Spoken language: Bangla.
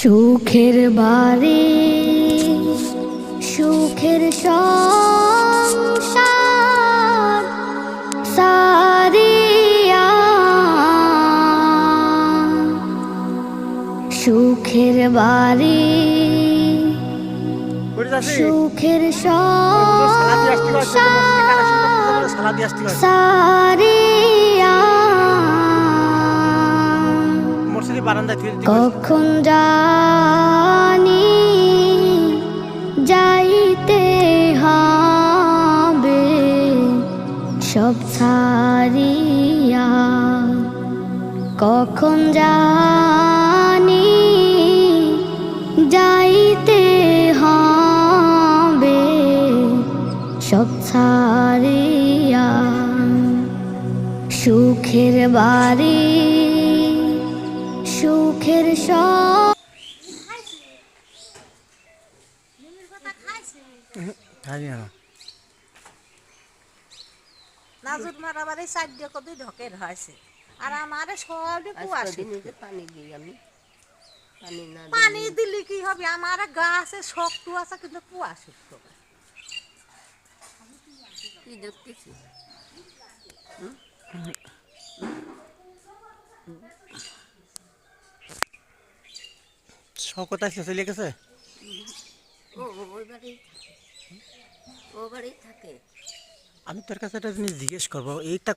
সুখের বাড়ি সুখের সংসার সারিয়া সুখের বাড়ি সুখের সংসার সারিয়া কখন জানি যাইতে হবে সব ছাড়িয়া কখন জানি যাইতে হবে সব ছাড়িয়া সুখের বাড়ি সুখের নাজুর মারাবারে সাহায্য কত ঢকের হয়েছে আর আমারে সবই কুয়াশা পানি দিলে কি হবে আমার গাছে শক্ত আছে কিন্তু কুয়াশা শকত আসলে চলে গেছে আমি তোর কাছে একটা জিনিস জিজ্ঞেস করবো এইটা